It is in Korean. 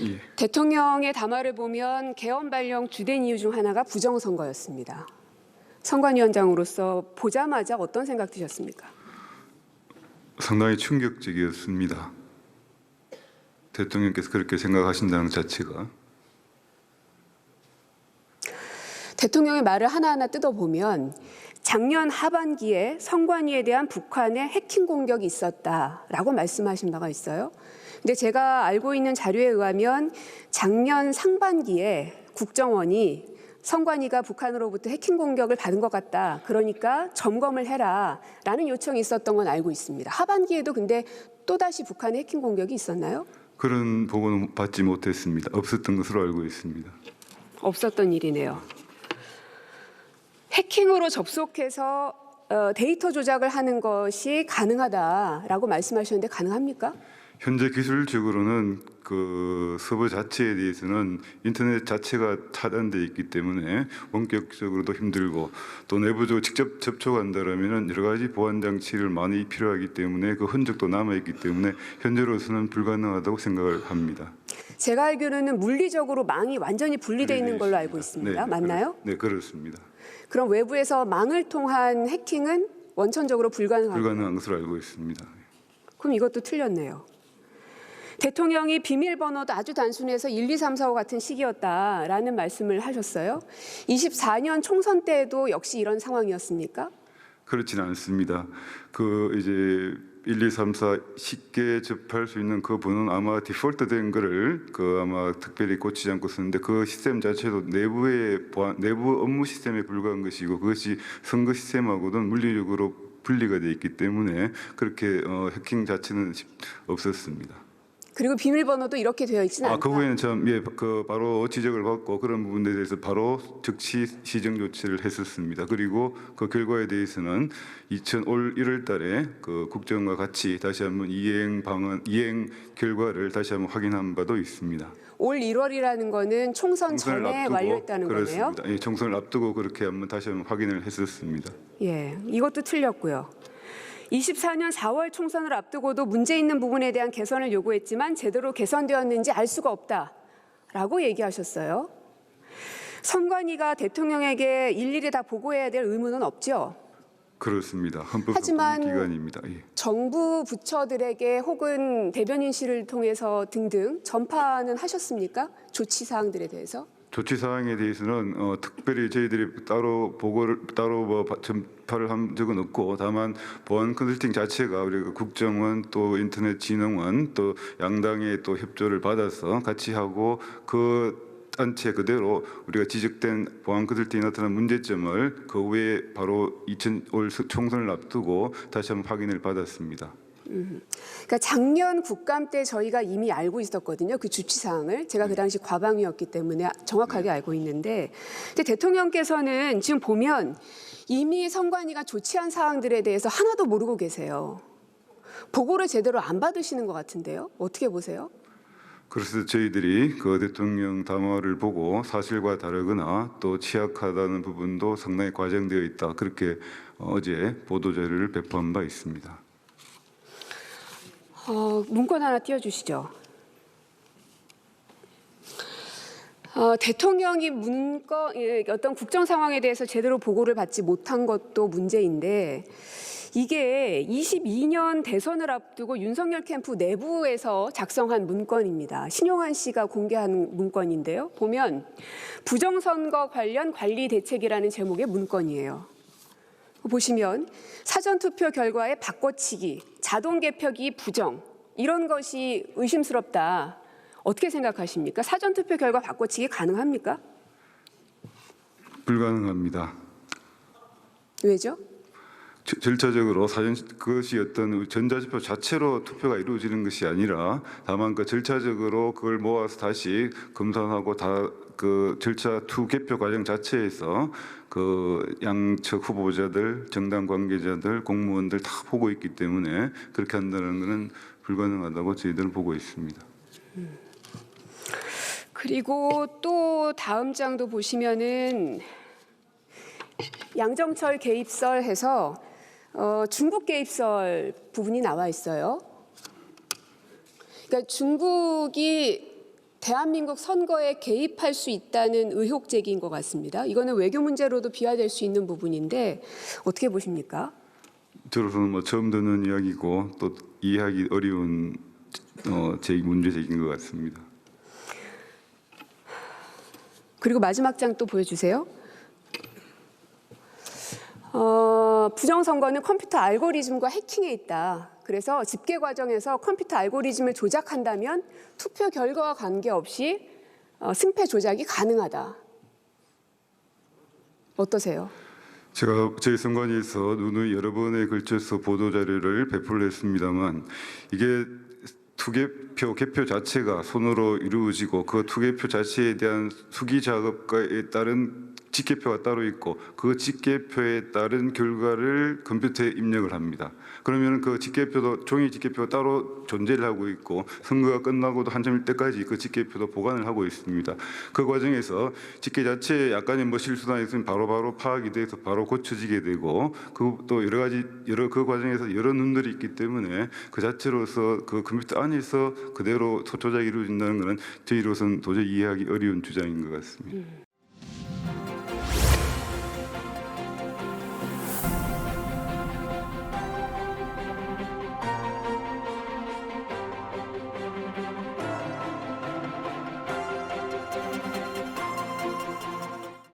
예. 대통령의 담화를 보면 개헌 발령 주된 이유 중 하나가 부정선거였습니다. 선관위원장으로서 보자마자 어떤 생각 드셨습니까? 상당히 충격적이었습니다. 대통령께서 그렇게 생각하신다는 것 자체가. 대통령의 말을 하나하나 뜯어보면 작년 하반기에 선관위에 대한 북한의 해킹 공격이 있었다라고 말씀하신 바가 있어요. 근데 제가 알고 있는 자료에 의하면 작년 상반기에 국정원이 선관위가 북한으로부터 해킹 공격을 받은 것 같다. 그러니까 점검을 해라라는 요청이 있었던 건 알고 있습니다. 하반기에도 근데 또다시 북한의 해킹 공격이 있었나요? 그런 보고는 받지 못했습니다. 없었던 것으로 알고 있습니다. 없었던 일이네요. 해킹으로 접속해서 데이터 조작을 하는 것이 가능하다라고 말씀하셨는데 가능합니까? 현재 기술적으로는 그 서버 자체에 대해서는 인터넷 자체가 차단되어 있기 때문에 원격적으로도 힘들고 또 내부적으로 직접 접촉한다라면은 여러 가지 보안 장치를 많이 필요하기 때문에 그 흔적도 남아 있기 때문에 현재로서는 불가능하다고 생각을 합니다. 제가 알기로는 물리적으로 망이 완전히 분리되어 있는 걸로 알고 있습니다. 네, 맞나요? 네, 그렇습니다. 그럼 외부에서 망을 통한 해킹은 원천적으로 불가능한 것으로 알고 있습니다. 그럼 이것도 틀렸네요. 대통령이 비밀번호도 아주 단순해서 1, 2, 3, 4, 5 같은 시기였다라는 말씀을 하셨어요. 24년 총선 때도 역시 이런 상황이었습니까? 그렇지는 않습니다. 그 이제 1, 2, 3, 4 쉽게 접할 수 있는 그 번호는 아마 디폴트 된 거를 그 아마 특별히 고치지 않고 쓰는데 그 시스템 자체도 내부 업무 시스템에 불과한 것이고 그것이 선거 시스템하고는 물리적으로 분리가 되어 있기 때문에 그렇게 해킹 자체는 없었습니다. 그리고 비밀번호도 이렇게 되어 있지는 않다. 그 부분에는 그 바로 지적을 받고 그런 부분에 대해서 바로 즉시 시정 조치를 했었습니다. 그리고 그 결과에 대해서는 올 1월 달에 그 국정과 같이 다시 한번 이행 결과를 다시 한번 확인한 바도 있습니다. 올 1월이라는 거는 총선 전에 완료했다는 그렇습니다. 거네요. 예, 총선을 앞두고 그렇게 다시 한번 확인을 했었습니다. 예, 이것도 틀렸고요. 24년 4월 총선을 앞두고도 문제 있는 부분에 대한 개선을 요구했지만 제대로 개선되었는지 알 수가 없다라고 얘기하셨어요. 선관위가 대통령에게 일일이 다 보고해야 될 의무는 없죠. 그렇습니다. 헌법 하지만 기관입니다. 예. 정부 부처들에게 혹은 대변인실을 통해서 등등 전파는 하셨습니까? 조치 사항들에 대해서? 조치 사항에 대해서는 특별히 저희들이 따로 전파를 한 적은 없고 다만 보안 컨설팅 자체가 우리가 국정원 또 인터넷진흥원 또 양당의 또 협조를 받아서 같이 하고 그 단체 그대로 우리가 지적된 보안 컨설팅에 나타난 문제점을 그 후에 바로 올 총선을 앞두고 다시 한번 확인을 받았습니다. 그러니까 작년 국감 때 저희가 이미 알고 있었거든요. 그 주치사항을. 제가 그 당시 과방위였기 때문에 정확하게 알고 있는데 근데 대통령께서는 지금 보면 이미 선관위가 조치한 사항들에 대해서 하나도 모르고 계세요. 보고를 제대로 안 받으시는 것 같은데요. 어떻게 보세요? 그래서 저희들이 그 대통령 담화를 보고 사실과 다르거나 또 취약하다는 부분도 상당히 과장되어 있다. 그렇게 어제 보도자료를 배포한 바 있습니다. 문건 하나 띄워주시죠. 대통령이 어떤 국정 상황에 대해서 제대로 보고를 받지 못한 것도 문제인데 이게 22년 대선을 앞두고 윤석열 캠프 내부에서 작성한 문건입니다. 신용환 씨가 공개한 문건인데요. 보면 부정선거 관련 관리 대책이라는 제목의 문건이에요. 보시면 사전투표 결과의 바꿔치기, 자동 개표기 부정 이런 것이 의심스럽다. 어떻게 생각하십니까? 사전투표 결과 바꿔치기 가능합니까? 불가능합니다. 왜죠? 절차적으로 그것이 어떤 전자투표 자체로 투표가 이루어지는 것이 아니라 다만 그 절차적으로 그걸 모아서 다시 검사하고 다 그 절차 투개표 과정 자체에서 그 양측 후보자들, 정당 관계자들, 공무원들 다 보고 있기 때문에 그렇게 한다는 것은 불가능하다고 저희들은 보고 있습니다. 그리고 또 다음 장도 보시면은 양정철 개입설 해서 중국 개입설 부분이 나와 있어요. 그러니까 중국이 대한민국 선거에 개입할 수 있다는 의혹 제기인 것 같습니다. 이거는 외교 문제로도 비화될 수 있는 부분인데 어떻게 보십니까? 저로서는 뭐 처음 듣는 이야기고 또 이해하기 어려운 문제 제기인 것 같습니다. 그리고 마지막 장 또 보여주세요. 부정선거는 컴퓨터 알고리즘과 해킹에 있다. 그래서 집계 과정에서 컴퓨터 알고리즘을 조작한다면 투표 결과와 관계없이 승패 조작이 가능하다. 어떠세요? 제가 저희 선관위에서 누누이 여러 번에 걸쳐서 보도 자료를 배포를 했습니다만 이게 투개표 개표 자체가 손으로 이루어지고 그 투개표 자체에 대한 수기 작업에 따른 직계표가 따로 있고 그 직계표에 따른 결과를 컴퓨터에 입력을 합니다. 그러면 그 직계표도 종이 직계표가 따로 존재를 하고 있고 선거가 끝나고도 한참일 때까지 그 직계표도 보관을 하고 있습니다. 그 과정에서 직계 자체에 약간의 뭐 실수나 있으면 바로바로 파악이 돼서 바로 고쳐지게 되고 그 또 여러 가지 그 과정에서 여러 눈들이 있기 때문에 그 자체로서 그 컴퓨터 안에서 그대로 조작이 이루어진다는 것은 저희로서는 도저히 이해하기 어려운 주장인 것 같습니다.